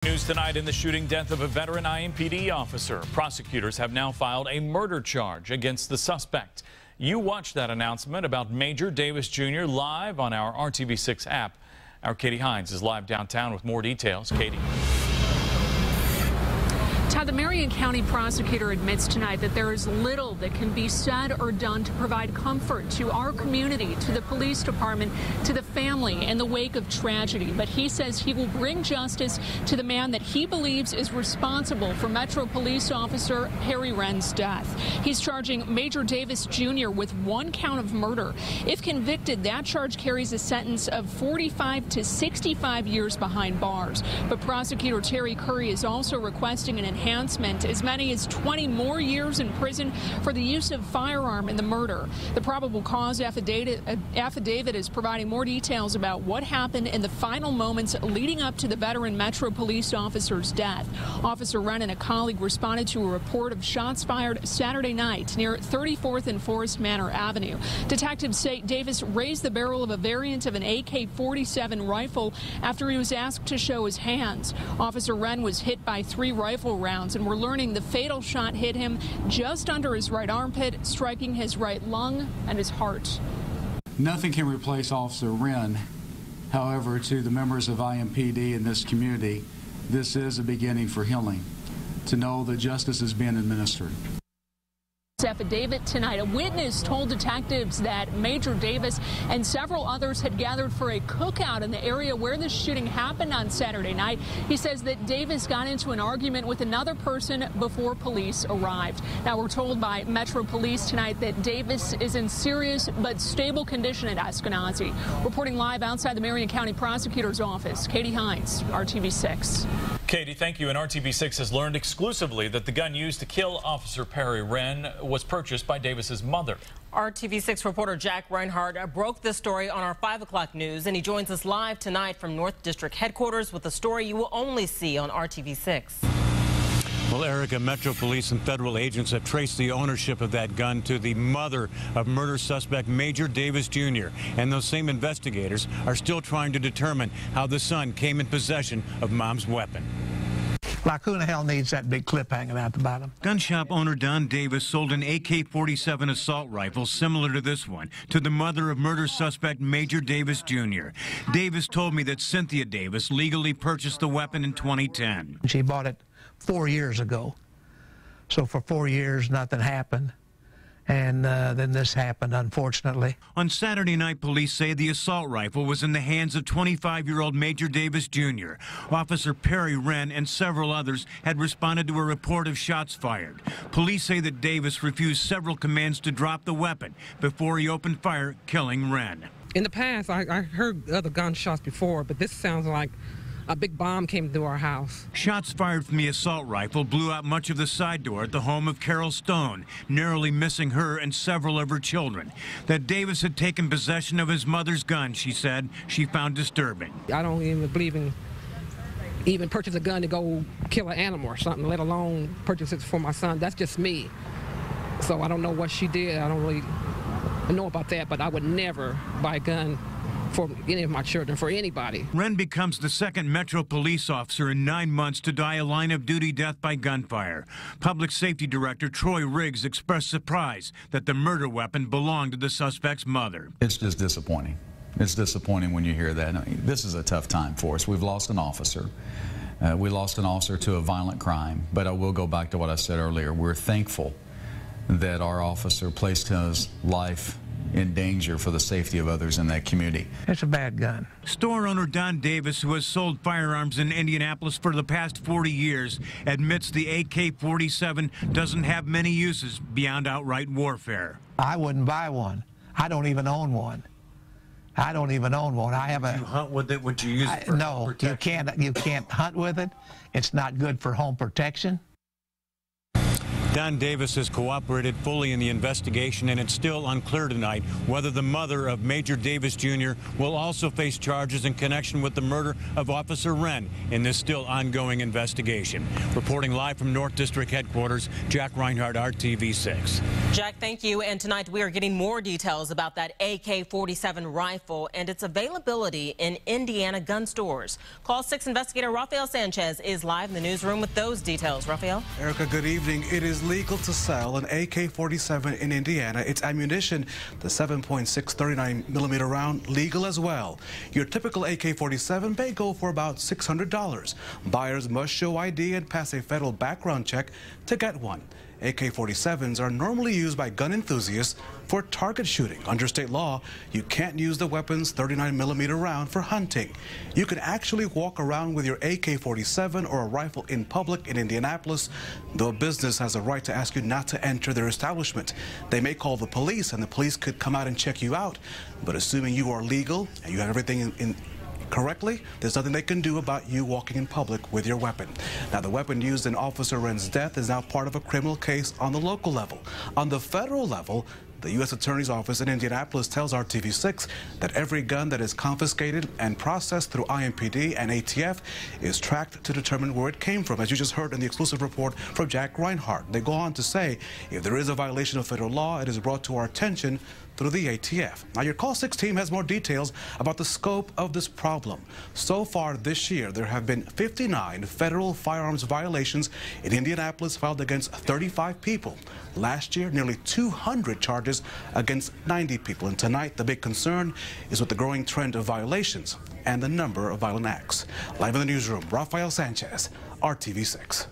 News tonight in the shooting death of a veteran IMPD officer. Prosecutors have now filed a murder charge against the suspect. You watched that announcement about Major Davis Jr. live on our RTV6 app. Our Katie Hines is live downtown with more details. Katie. Todd, the Marion County prosecutor admits tonight that there is little that can be said or done to provide comfort to our community, to the police department, to the family in the wake of tragedy. But he says he will bring justice to the man that he believes is responsible for Metro Police Officer Perry Wren's death. He's charging Major Davis Jr. with 1 count of murder. If convicted, that charge carries a sentence of 45 to 65 years behind bars. But prosecutor Terry Curry is also requesting an enhancement, as many as 20 more years in prison for the use of firearm in the murder. The probable cause affidavit is providing more details about what happened in the final moments leading up to the veteran Metro police officer's death. Officer Wren and a colleague responded to a report of shots fired Saturday night near 34th and Forest Manor Avenue. Detectives say Davis raised the barrel of a variant of an AK-47 rifle after he was asked to show his hands. Officer Wren was hit by 3 rifle rounds, and we're learning the fatal shot hit him just under his right armpit, striking his right lung and his heart. Nothing can replace Officer Wren. However, to the members of IMPD in this community, this is a beginning for healing, to know that justice is being administered. Affidavit tonight. A witness told detectives that Major Davis and several others had gathered for a cookout in the area where the shooting happened on Saturday night. He says that Davis got into an argument with another person before police arrived. Now, we're told by Metro Police tonight that Davis is in serious but stable condition at Eskenazi. Reporting live outside the Marion County Prosecutor's Office, Katie Hines, RTV6. Katie, thank you. And RTV6 has learned exclusively that the gun used to kill Officer Perry Wren was purchased by Davis's mother. RTV6 reporter Jack Reinhardt broke this story on our 5 o'clock news, and he joins us live tonight from North District headquarters with a story you will only see on RTV6. Well, Erica, Metro Police and federal agents have traced the ownership of that gun to the mother of murder suspect Major Davis Jr. And those same investigators are still trying to determine how the son came in possession of mom's weapon. Like, who in the hell needs that big clip hanging out the bottom? Gun shop owner Don Davis sold an AK-47 assault rifle similar to this one to the mother of murder suspect Major Davis Jr. Davis told me that Cynthia Davis legally purchased the weapon in 2010. She bought it 4 years ago. So for 4 years, nothing happened. And then this happened, unfortunately. On Saturday night, police say the assault rifle was in the hands of 25-year-old Major Davis Jr. Officer Perry Wren and several others had responded to a report of shots fired. Police say that Davis refused several commands to drop the weapon before he opened fire, killing Wren. In the past, I heard other gunshots before, but this sounds like a big bomb came through our house. Shots fired from the assault rifle blew out much of the side door at the home of Carol Stone, narrowly missing her and several of her children. That Davis had taken possession of his mother's gun, she said, she found disturbing. I don't even believe in even purchase a gun to go kill an animal or something, let alone purchase it for my son. That's just me. So I don't know what she did. I don't really know about that, but I would never buy a gun for any of my children, for anybody. Wren becomes the second Metro police officer in 9 months to die a line-of-duty death by gunfire. Public Safety Director Troy Riggs expressed surprise that the murder weapon belonged to the suspect's mother. It's just disappointing. It's disappointing when you hear that. I mean, this is a tough time for us. We've lost an officer. We lost an officer to a violent crime, but I will go back to what I said earlier. We're thankful that our officer placed his life in danger for the safety of others in that community. It's a bad gun. Store owner Don Davis, who has sold firearms in Indianapolis for the past 40 years, admits the AK-47 doesn't have many uses beyond outright warfare. I wouldn't buy one. I don't even own one. I don't even own one. I have Would you hunt with it? Would you use it for no, home protection? you can't hunt with it. It's not good for home protection. Don Davis has cooperated fully in the investigation, and it's still unclear tonight whether the mother of Major Davis Jr. will also face charges in connection with the murder of Officer Wren in this still ongoing investigation. Reporting live from North District Headquarters, Jack Reinhardt, RTV6. Jack, thank you. And tonight we are getting more details about that AK-47 rifle and its availability in Indiana gun stores. Call 6 investigator Rafael Sanchez is live in the newsroom with those details. Rafael? Erica, good evening. It is legal to sell an AK-47 in Indiana. Its ammunition, the 7.6 39mm round, legal as well. Your typical AK-47 may go for about $600. Buyers must show ID and pass a federal background check to get one. AK-47s are normally used by gun enthusiasts for target shooting. Under state law, you can't use the weapon's 39mm round for hunting. You can actually walk around with your AK-47 or a rifle in public in Indianapolis, though a business has a right to ask you not to enter their establishment. They may call the police, and the police could come out and check you out, but assuming you are legal and you have everything correctly, there's nothing they can do about you walking in public with your weapon. Now, the weapon used in Officer Wren's death is now part of a criminal case on the local level. On the federal level, the U.S. Attorney's Office in Indianapolis tells RTV6 that every gun that is confiscated and processed through IMPD and ATF is tracked to determine where it came from, as you just heard in the exclusive report from Jack Reinhardt. They go on to say, if there is a violation of federal law, it is brought to our attention through the ATF. Now, your Call 6 team has more details about the scope of this problem. So far this year, there have been 59 federal firearms violations in Indianapolis filed against 35 people. Last year, nearly 200 charges against 90 people. And tonight, the big concern is with the growing trend of violations and the number of violent acts. Live in the newsroom, Rafael Sanchez, RTV6.